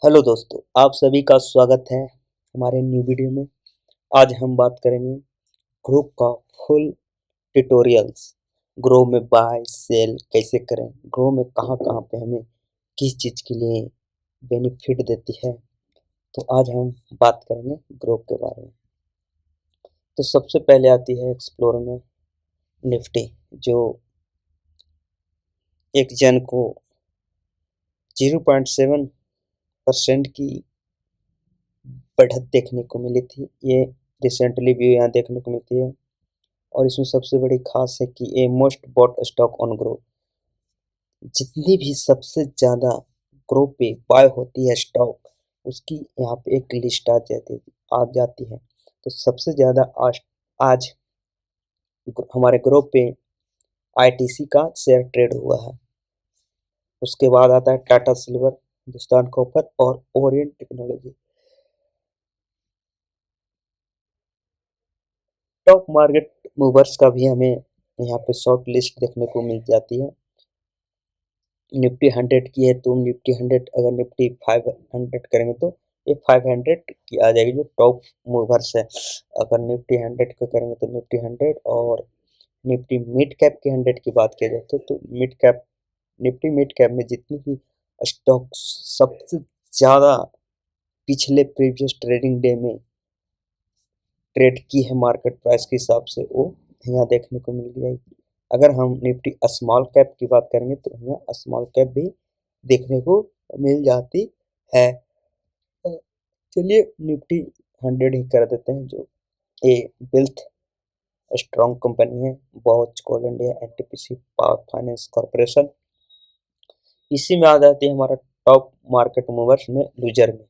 Hello दोस्तों, आप सभी का स्वागत है हमारे न्यू वीडियो में। आज हम बात करेंगे ग्रो का फुल ट्यूटोरियल्स। ग्रो में बाय सेल कैसे करें, ग्रो में कहाँ कहाँ पे हमें किस चीज़ के लिए बेनिफिट देती है। तो आज हम बात करेंगे ग्रो के बारे में। तो सबसे पहले आती है एक्सप्लोर में निफ्टी, जो एक जन को 0.7% की बढ़त देखने को मिली थी। ये रिसेंटली भी यहाँ देखने को मिलती है। और इसमें सबसे बड़ी खास है कि ये most bought stock on Groww. जितनी भी सबसे ज़्यादा ग्रो पे बाय होती है स्टॉक, उसकी यहाँ पे एक लिस्ट आ जाती है। तो सबसे ज़्यादा आज आज हमारे ग्रो पे आईटीसी का शेयर ट्रेड हुआ है। उसके बाद आता है टाटा सिल्वर, हिंदुस्तान कॉपर और Orient technology. Top market movers का भी हमें यहाँ पे शॉर्ट लिस्ट देखने को मिल जाती है। निफ्टी 100 की है तो निफ्टी 100, अगर निफ्टी 500 करेंगे तो ये 500 की आ जाएगी, जो टॉप मूवर्स है। अगर निफ्टी 100 का करेंगे तो निफ्टी 100, और निफ्टी मिड कैप की 100 की बात किया जाए तो mid cap, Nifty mid cap में जितनी भी स्टॉक सबसे ज़्यादा पिछले प्रीवियस ट्रेडिंग डे में ट्रेड की है मार्केट प्राइस के हिसाब से, वो यहाँ देखने को मिल जाएगी। अगर हम निफ्टी स्मॉल कैप की बात करेंगे तो यहाँ स्मॉल कैप भी देखने को मिल जाती है। चलिए निफ्टी 100 ही कर देते हैं, जो ए वेल्थ स्ट्रॉन्ग कंपनी है, Bajaj Coal India, NTPC, power finance corporation. इसी में आ जाती है हमारा टॉप मार्केट मूवर्स में लूजर में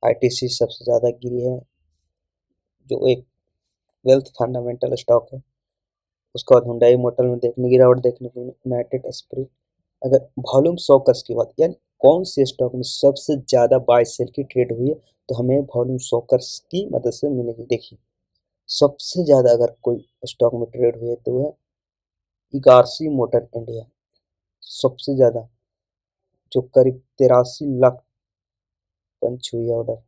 आईटीसी सबसे ज़्यादा गिरी है, जो एक वेल्थ फंडामेंटल स्टॉक है। उसके बाद हुंडई मोटर में देखने गिरावट देखने को मिली। United Spirit. अगर वॉल्यूम शॉकर्स की बात, यानी कौन से स्टॉक में सबसे ज़्यादा बाय सेल की ट्रेड हुई है, तो हमें वॉल्यूम शॉकर्स की मदद से मिलेगी। देखिए, सबसे ज़्यादा अगर कोई स्टॉक में ट्रेड हुई है तो है इगारसी मोटर इंडिया, सबसे ज़्यादा, जो करीब 83 लाख पंच हुई है ऑर्डर।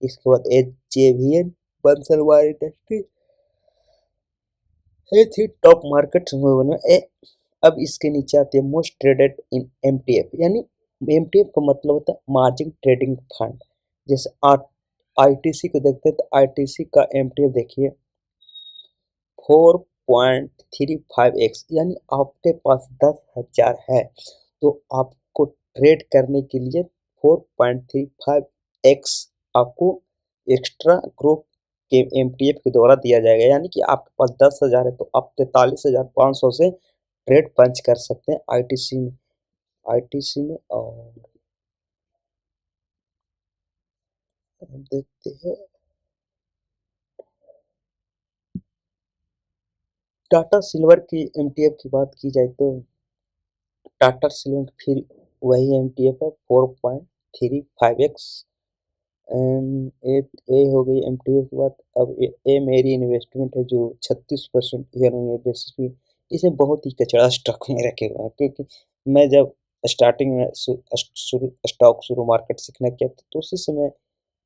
इसके बाद H J V N Bansal wire industry, ये थी टॉप मार्केट में। अब इसके नीचे आती है मोस्ट ट्रेडेड इन एमटीएफ, यानी एमटीएफ का मतलब होता है मार्जिन ट्रेडिंग फंड। जैसे आईटीसी को देखते हैं तो आईटीसी का एमटीएफ देखिए 4.35x, यानी आपके पास 10,000 है तो आपको ट्रेड करने के लिए 4.35x आपको एक्स्ट्रा ग्रुप के एमटीएफ के द्वारा दिया जाएगा। यानी कि आपके पास 10,000 है तो आप 43,500 से ट्रेड पंच कर सकते हैं आईटीसी में। और हम देखते हैं टाटा सिल्वर की एमटीएफ की बात की जाए तो टाटा सिल्वर फिर वही एमटीएफ है 4.35x। एंड ए हो गई एमटीएफ की बात। अब ए मेरी इन्वेस्टमेंट है, जो 36% ईयर ऑन ईयर बेसिस पे। इसे बहुत ही कचड़ा स्टॉक में रखे हुए हैं, क्योंकि मैं जब स्टार्टिंग में शुरू स्टॉक शुरू मार्केट सीखना किया था तो उसी समय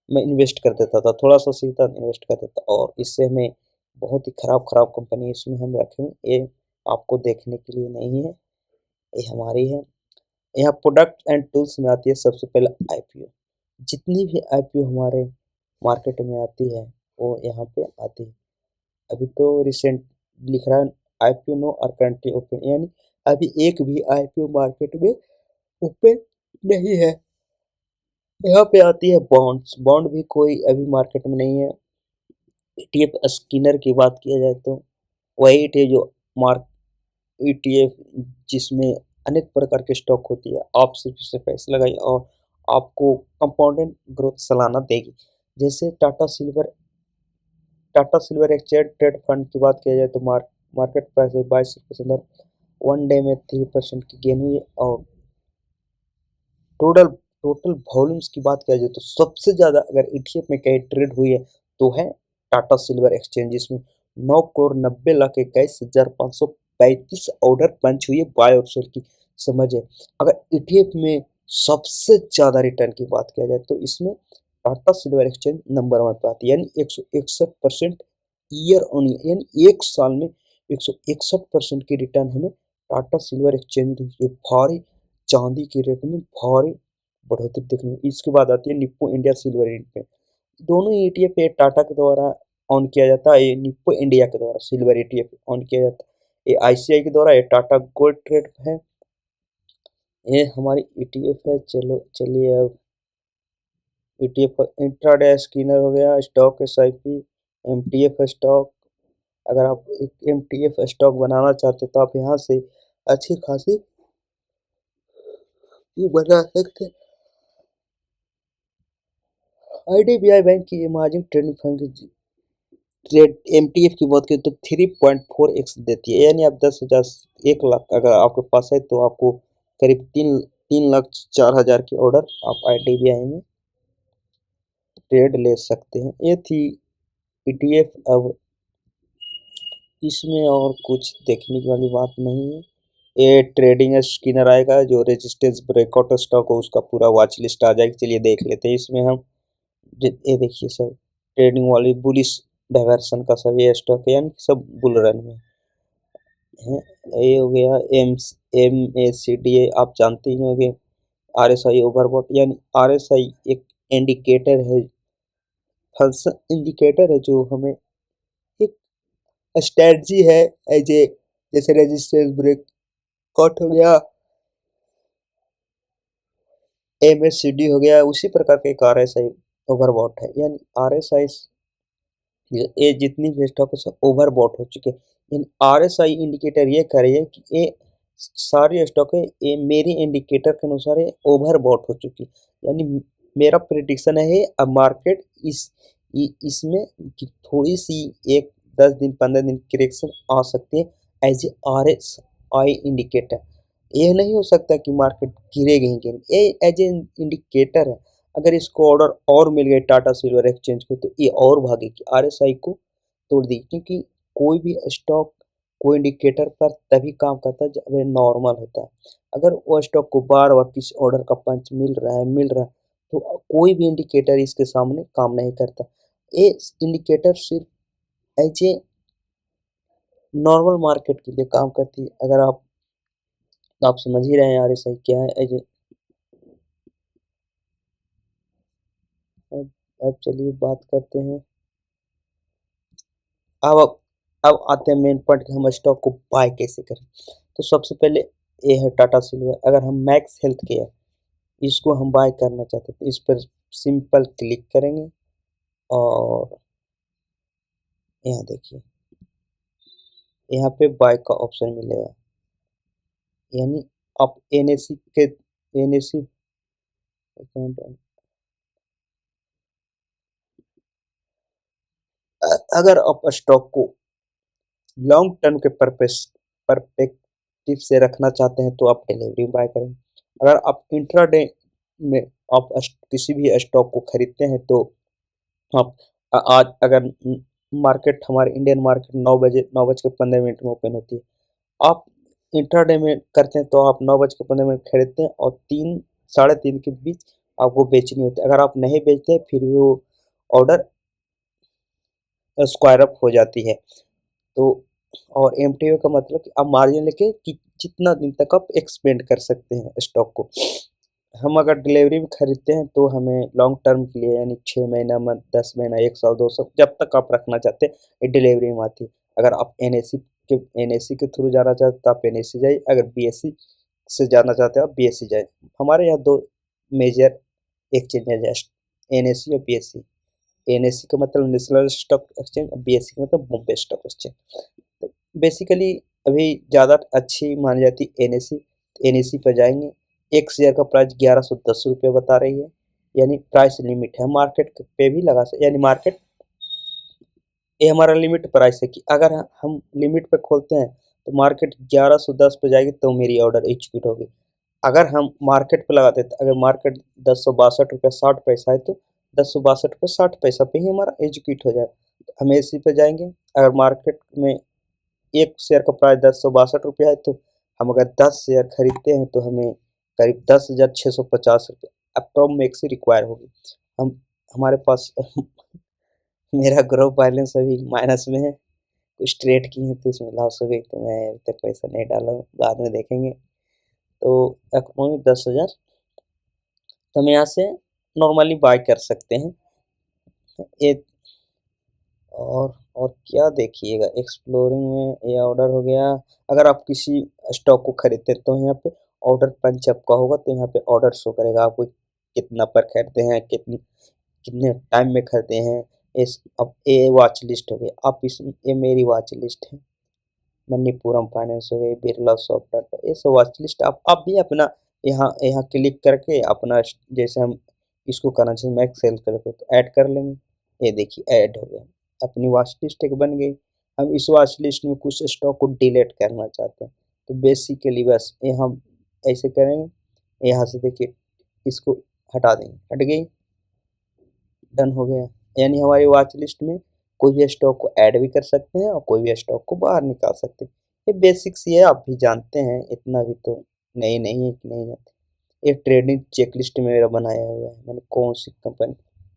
मैं इन्वेस्ट कर देता था, थोड़ा सा सीखता इन्वेस्ट कर देता, और इससे हमें बहुत ही खराब खराब कंपनी इसमें हम रखे हुए, ये आपको देखने के लिए नहीं है, ये हमारी है। यहाँ प्रोडक्ट एंड टूल्स में आती है सबसे पहले आईपीओ। जितनी भी आईपीओ हमारे मार्केट में आती है वो यहाँ पे आती है। अभी तो रिसेंट लिख रहा है IPO no are currently open, यानी अभी एक भी आईपीओ मार्केट में ओपन नहीं है। यहाँ पे आती है बॉन्ड्स, बॉन्ड भी कोई अभी मार्केट में नहीं है। ईटीएफ स्किनर की बात किया जाए तो वही ईटीएफ जो मार्क ईटीएफ जिसमें अनेक प्रकार के स्टॉक होती है, आप सिर्फ इससे पैसे लगाइए और आपको कंपाउंडेड ग्रोथ सालाना देगी। जैसे Tata silver exchange trade fund की बात किया जाए तो मार्केट प्राइस 22 अंदर 1 डे में 3% की गेन हुई है। और टोटल टोटल वॉल्यूम्स की बात किया जाए तो सबसे ज़्यादा अगर ईटीएफ में कहीं ट्रेड हुई है तो है टाटा सिल्वर एक्सचेंज, जिसमें 9,90,21,535 ऑर्डर पंच हुई है बाय और सेल की। समझ है, अगर ईटीएफ में सबसे ज़्यादा रिटर्न की बात किया जाए तो इसमें टाटा सिल्वर एक्सचेंज नंबर 1 पे आती है, यानी 161% ईयर ऑन ईयर, यानी एक साल में 161% की रिटर्न हमें टाटा सिल्वर एक्सचेंज जो भारी चांदी के रेट में भारी बढ़ोतरी देखने को। इसके बाद आती है निप्पो इंडिया सिल्वर पे, दोनों ईटीएफ पे टाटा के द्वारा ऑन किया जाता है, ये निप्पो इंडिया के द्वारा सिल्वर ईटीएफ ऑन किया जाता है, ये आईसीआई के द्वारा, ये टाटा गोल्ड ट्रेड है, ये हमारी ईटीएफ है। चलो चलिए अब ईटीएफ इंट्राडे स्कैनर हो गया, स्टॉक एसआईपी, एमटीएफ स्टॉक। अगर आप एक एमटीएफ स्टॉक बनाना चाहते तो आप यहाँ से अच्छी खासी ये बना सकते हैं। आईडीबीआई बैंक की इमेजिंग ट्रेडिंग फंड की ट्रेड एमटीएफ की बात करें तो 3.4x देती है, यानी आप 10,000 1 लाख अगर आपके पास है तो आपको करीब 3,04,000 की ऑर्डर आप आईडीबीआई में ट्रेड ले सकते हैं। ये थी ईटीएफ। अब इसमें और कुछ देखने वाली बात नहीं है। ये ट्रेडिंग स्कैनर आएगा, जो रेजिस्टेंस ब्रेकआउट स्टॉक हो उसका पूरा वॉच लिस्ट आ जाएगी। चलिए देख लेते हैं। इसमें हम ये देखिए सब ट्रेडिंग वाली बुलिश डायवर्सन का सब ये स्टॉक है, यानी सब बुल रन में है। ये हो गया M A C D A, आप जानते ही होंगे। आरएसआई ओवरबॉट, यानी आरएसआई एक इंडिकेटर है, फंक्शन इंडिकेटर है, जो हमें एक स्ट्रेटजी है एज ए, जैसे रेजिस्टेंस ब्रेक कट हो गया, एमएससीडी हो गया, उसी प्रकार का एक आरएसआई ओवरबॉट है। यानी आरएसआई ये जितनी भी स्टॉक है सब ओवरबॉट हो चुके हैं। इन आरएसआई इंडिकेटर ये कह रही है कि ये सारी स्टॉक है, ये मेरी इंडिकेटर के अनुसार ये ओवरबॉट हो चुकी है। यानी मेरा प्रिडिक्शन है अब मार्केट इसमें कि थोड़ी सी एक 10 दिन 15 दिन करेक्शन आ सकती है एज ए आरएसआई इंडिकेटर। ये नहीं हो सकता कि मार्केट गिरेगी ही गिरेगी, ये एज ए इंडिकेटर है। अगर इसको ऑर्डर और मिल गए टाटा सिल्वर एक्सचेंज को तो ये और भागेगी, आरएसआई को तोड़ देगी, क्योंकि कोई भी स्टॉक कोई इंडिकेटर पर तभी काम करता है जब ये नॉर्मल होता है। अगर वो स्टॉक को बार बार किसी ऑर्डर का पंच मिल रहा है तो कोई भी इंडिकेटर इसके सामने काम नहीं करता। ये इंडिकेटर सिर्फ एज ए नॉर्मल मार्केट के लिए काम करती है। अगर आप समझ ही रहे हैं आरएसआई क्या है एज ए। अब चलिए बात करते हैं। अब अब आते हैं मेन पॉइंट कि हम स्टॉक को बाय कैसे करें। तो सबसे पहले ये है टाटा सिल्वर। अगर हम मैक्स हेल्थ केयर इसको हम बाय करना चाहते हैं तो इस पर सिंपल क्लिक करेंगे और यहाँ देखिए, यहाँ पे बाय का ऑप्शन मिलेगा। यानी आप एनएसी अगर आप स्टॉक को लॉन्ग टर्म के परपेक्टिव से रखना चाहते हैं तो आप डिलीवरी बाय करें। अगर आप इंट्राडे में आप किसी भी स्टॉक को खरीदते हैं तो आप आज अगर मार्केट हमारे इंडियन मार्केट 9 बज के 15 मिनट में ओपन होती है, आप इंट्राडे में करते हैं तो आप 9 बज के 15 मिनट खरीदते हैं और 3 साढ़े 3 के बीच आपको बेचनी होती है। अगर आप नहीं बेचते हैं फिर भी वो ऑर्डर स्क्वायर अप हो जाती है। तो और एमटीओ का मतलब कि आप मार्जिन लेके कि जितना दिन तक आप एक्सपेंड कर सकते हैं स्टॉक को। हम अगर डिलीवरी में खरीदते हैं तो हमें लॉन्ग टर्म के लिए, यानी 6 महीना, 10 महीना, 1 साल, 2 साल, जब तक आप रखना चाहते हैं ये डिलीवरी में आती है। अगर आप एनएसी के थ्रू जाना चाहते हैं तो आप एनएसी जाइए, अगर बीएससी से जाना चाहते हैं आप बीएससी जाइए। हमारे यहाँ दो मेजर एक्सचेंज है, एनएसी और बीएससी। एनएससी का मतलब नेशनल स्टॉक एक्सचेंज, बीएससी का मतलब बॉम्बे स्टॉक एक्सचेंज। तो बेसिकली अभी ज़्यादा अच्छी मानी जाती है एनएसी। एनएसी पर जाएंगे, एक शेयर का प्राइस 1110 रुपये बता रही है, यानी प्राइस लिमिट है, मार्केट पे भी लगा सकते, यानी मार्केट ये हमारा लिमिट प्राइस है कि अगर हम लिमिट पे खोलते हैं तो मार्केट 1110 पे जाएगी तो मेरी ऑर्डर एग्जीक्यूट होगी। अगर हम मार्केट पे लगाते हैं, अगर मार्केट 10,162 रुपये 60 पैसा है तो 10,162 रुपये 60 पैसा पे ही हमारा एग्जीक्यूट हो जाए। तो हम इसी पे जाएंगे। अगर मार्केट में एक शेयर का प्राइस 10,162 रुपया है तो हम अगर 10 शेयर खरीदते हैं तो हमें करीब 10,650 रुपये अप्रोक्स रिक्वायर होगी। हम हमारे पास मेरा ग्रो बैलेंस अभी माइनस में है, कुछ ट्रेड की है तो उसमें लॉस हो गई, तो मैं अभी तक पैसा नहीं डाला हूँ, बाद में देखेंगे। तो अप्रोक्स 10,000 तो हम यहाँ से नॉर्मली बाय कर सकते हैं। ये और क्या देखिएगा, एक्सप्लोरिंग में ये ऑर्डर हो गया। अगर आप किसी स्टॉक को खरीदते हैं तो यहाँ पे ऑर्डर पंच आपका होगा, तो यहाँ पे ऑर्डर शो करेगा आपको कितना पर खरीदते हैं, कितने कितने टाइम में खरीदे हैं। इस अब ये वॉच लिस्ट हो गई, आप इस ये मेरी वॉच लिस्ट है, मणिपुरम फाइनेंस हो गई, बिरला सॉफ्ट टाटा, ये सब वॉच लिस्ट आप भी अपना यहाँ यहाँ क्लिक करके अपना जैसे हम इसको करना चाहिए मैक्स सेल करके तो ऐड कर लेंगे। ये देखिए ऐड हो गया, अपनी वॉच लिस्ट एक बन गई। हम इस वॉच लिस्ट में कुछ स्टॉक को डिलीट करना चाहते हैं, तो बेसिकली बस ये हम ऐसे करेंगे, यहाँ से देखिए इसको हटा देंगे, हट गई, डन हो गया। यानी हमारी वॉच लिस्ट में कोई भी स्टॉक को ऐड भी कर सकते हैं और कोई भी स्टॉक को बाहर निकाल सकते हैं। ये बेसिक्स ये आप भी जानते हैं, इतना भी तो नहीं नहीं है कि नहीं जानते। एक ट्रेडिंग चेकलिस्ट मेरा बनाया हुआ है, मैंने कौन सी कंपनी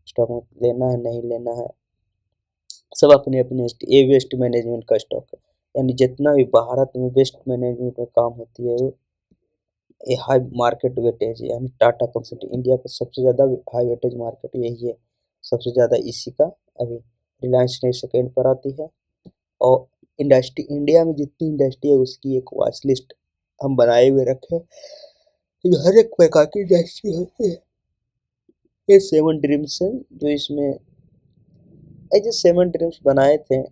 स्टॉक में लेना है नहीं लेना है, सब अपने अपने ये वेस्ट मैनेजमेंट का स्टॉक है। यानी जितना भी भारत में वेस्ट मैनेजमेंट में काम होती है वो ये हाई मार्केट वेटेज है, यानी टाटा कंसल्टिंग इंडिया का सबसे ज़्यादा हाई वेटेज मार्केट यही है, सबसे ज़्यादा इसी का अभी रिलायंस ने सेकेंड पर आती है। और इंडस्ट्री इंडिया में जितनी इंडस्ट्री है उसकी एक वॉच लिस्ट हम बनाए हुए रखे, जो हर एक प्रकार की इंडस्ट्री होती है। ये 7 ड्रीम्स है जो इसमें जो 7 ड्रीम्स बनाए थे,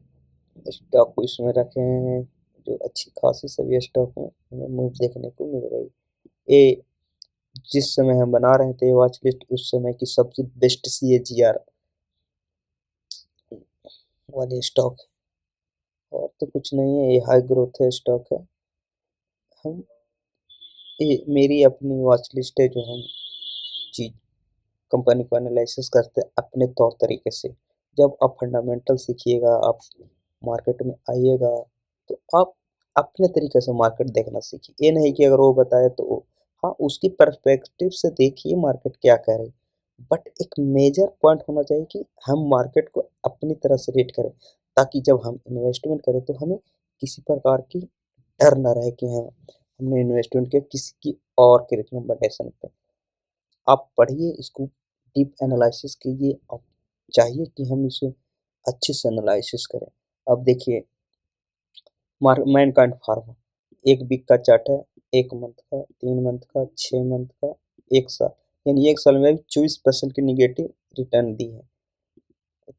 स्टॉक को इसमें रखे हैं, जो अच्छी खासी सभी स्टॉक में हमें मूव देखने को मिल रही। ये जिस समय हम बना रहे थे वॉच लिस्ट उस समय की सबसे बेस्ट CAGR वाले स्टॉक है, और तो कुछ नहीं है, ये हाई ग्रोथ है स्टॉक है। हम ये मेरी अपनी वॉच लिस्ट है जो हम चीज कंपनी को एनालिसिस करते हैं अपने तौर तरीके से। जब आप फंडामेंटल सीखिएगा, आप मार्केट में आइएगा, तो आप अपने तरीके से मार्केट देखना सीखिए। ये नहीं कि अगर वो बताए तो वो, हाँ उसकी पर्सपेक्टिव से देखिए मार्केट क्या कह रही, बट एक मेजर पॉइंट होना चाहिए कि हम मार्केट को अपनी तरह से रेट करें, ताकि जब हम इन्वेस्टमेंट करें तो हमें किसी प्रकार की डर ना रहे कि हाँ हमने इन्वेस्टमेंट किया किसी की और के रिकमेंडेशन पे। आप पढ़िए इसको, डीप एनालिसिस कीजिए, आप चाहिए कि हम इसे अच्छे से एनालिसिस करें। अब देखिए मैनकाइंड फार्मा, एक वीक का चार्ट है, 1 मंथ का, 3 मंथ का, 6 मंथ का, 1 साल, यानी 1 साल में 24% की निगेटिव रिटर्न दी है,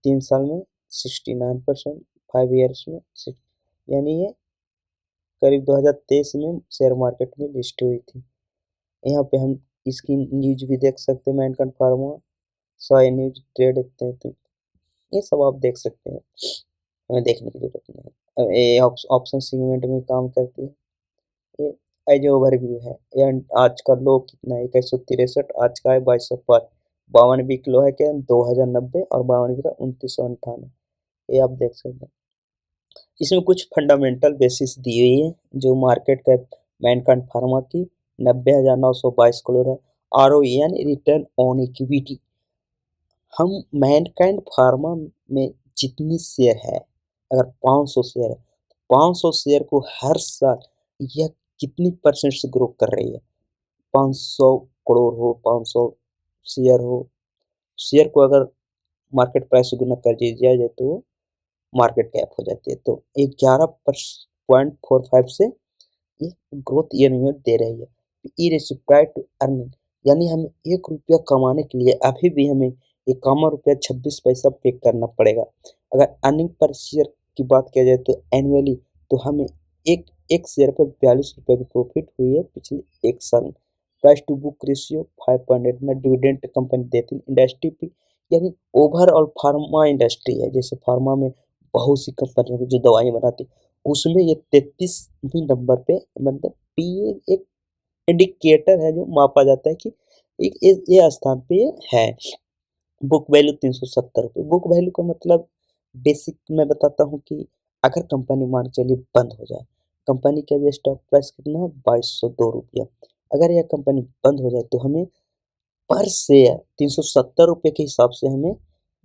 3 साल में 69%, 5 ईयर्स में यानी ये करीब 2023 में शेयर मार्केट में लिस्ट हुई थी। यहाँ पे हम इसकी न्यूज भी देख सकते हैं, Mankind pharma Sai news trade इतने थे, ये सब आप देख सकते हैं, हमें देखने की जरूरत नहीं। अब ये ऑप्शन सेगमेंट में काम करती है, ये एज ओवरव्यू है। एंड आज का लो कितना है, 2163, आज का है 2205, 52 लो है क्या 2090, और 52 का 2998, ये आप देख सकते हैं। इसमें कुछ फंडामेंटल बेसिस दी हुई है, जो मार्केट कैप मैनकाइंड फार्मा की 90,922 करोड़ है। ROE यानी रिटर्न ऑन इक्विटी, हम मैनकाइंड फार्मा में जितनी शेयर है, अगर 500 शेयर है, 500 शेयर को हर साल यह कितनी परसेंट से ग्रो कर रही है, 500 करोड़ हो, 500 शेयर हो, शेयर को अगर मार्केट प्राइस से गुना कर दिया जाए तो मार्केट कैप हो जाती है, तो 11.45 से ये ग्रोथ ईयर में दे रही है। E ratio price to earning, यानी हमें 1 रुपया कमाने के लिए अभी भी हमें 51 रुपया 26 पैसा पे करना पड़ेगा। अगर अर्निंग पर शेयर की बात किया जाए तो एनुअली, तो हमें एक एक शेयर पर 42 रुपये की प्रॉफिट हुई है पिछले 1 साल में। प्राइस टू बुक रेशियो 5.8 में डिविडेंड कंपनी देती है इंडस्ट्री पे, यानी ओवरऑल फार्मा इंडस्ट्री है, जैसे फार्मा में बहुत सी कंपनियां जो दवाई बनाती उसमें ये 33वीं नंबर पे, मतलब पी एक इंडिकेटर है जो मापा जाता है कि एक ये स्थान पे ये है। बुक वैल्यू 370 रुपये, बुक वैल्यू का मतलब बेसिक मैं बताता हूँ कि अगर कंपनी मान चलिए बंद हो जाए, कंपनी का भी स्टॉक प्राइस कितना है 2202 रुपया, अगर यह कंपनी बंद हो जाए तो हमें पर शेयर 370 रुपये के हिसाब से हमें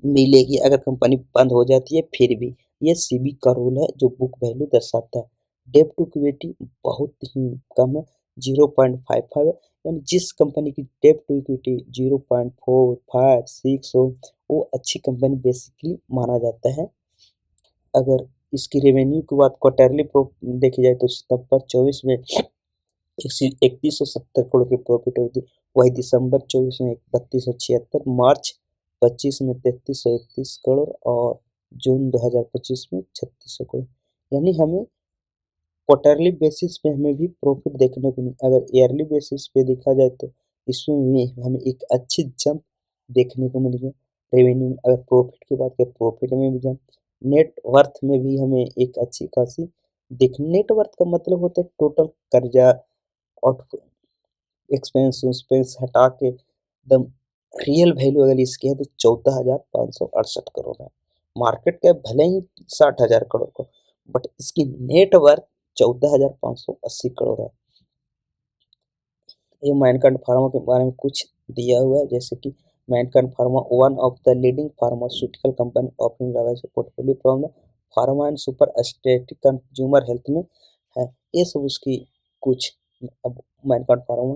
मिलेगी अगर कंपनी बंद हो जाती है फिर भी। ये सीबी का रूल है जो बुक वैल्यू दर्शाता है। डेब्ट टू इक्विटी बहुत ही कम है, 0.55 है। यानी जिस कंपनी की डेब्ट टू इक्विटी 0.45 6 हो वो अच्छी कंपनी बेसिकली माना जाता है। अगर इसकी रेवेन्यू की बात क्वार्टरली देखी जाए तो सितंबर 24 में 3170 करोड़ की प्रॉफिट हुई थी। वही दिसंबर 24 में 3276, मार्च 25 में 3331 करोड़ और जून 2025 में 3600 करोड़। यानी हमें क्वार्टरली बेसिस पे हमें भी प्रॉफिट देखने को मिले। अगर ईयरली बेसिस पे देखा जाए तो इसमें भी हमें एक अच्छी जंप देखने को मिली है। रेवेन्यू में अगर प्रॉफिट की बात करें प्रॉफिट में भी जंप, नेट वर्थ में भी हमें एक अच्छी खासी नेट वर्थ का मतलब होता है टोटल कर्जा और एक्सपेंस उक्सपेंस हटा के एकदम रियल वैल्यू अगर इसकी है तो 14,568 करोड़ है। मार्केट कैप भले ही 60,000 करोड़ का, बट इसकी नेट वर्थ 14,580 करोड़ है। ये मैनकाइंड फार्मा के बारे में कुछ दिया हुआ है, जैसे कि Mankind Pharma one of the leading pharmaceutical company offering diverse portfolio from the pharma and super aesthetic consumer health में है। ये सब उसकी कुछ। अब Mankind Pharma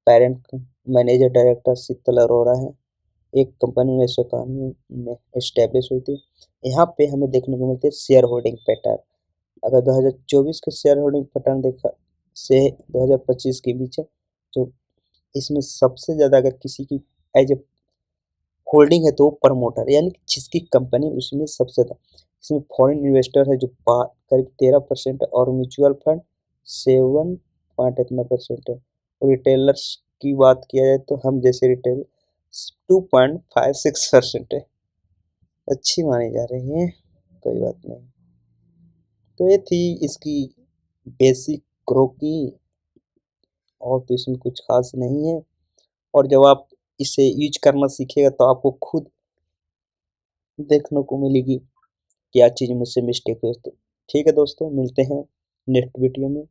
parent manager director Sheetal Arora है। एक कंपनी 1991 में एस्टेब्लिश हुई थी। यहाँ पे हमें देखने को मिलते हैं शेयर होल्डिंग पैटर्न। अगर 2024 के शेयर होल्डिंग पैटर्न देखा से 2025 के बीच है, तो इसमें सबसे ज़्यादा अगर किसी की एज ए होल्डिंग है तो वो प्रमोटर, यानी कि जिसकी कंपनी उसमें सबसे ज़्यादा। इसमें फॉरेन इन्वेस्टर है जो करीब 13% है और म्यूचुअल फंड 7 पॉइंट इतना परसेंट है। और रिटेलर्स की बात किया जाए तो हम जैसे रिटेल 2.56% है। अच्छी मानी जा रही है, कोई बात नहीं। तो ये थी इसकी बेसिक ग्रो की, और तो इसमें कुछ खास नहीं है। और जब आप इसे यूज करना सीखेगा तो आपको खुद देखने को मिलेगी क्या चीज़ मुझसे मिस्टेक हुई। तो ठीक है दोस्तों, मिलते हैं नेक्स्ट वीडियो में।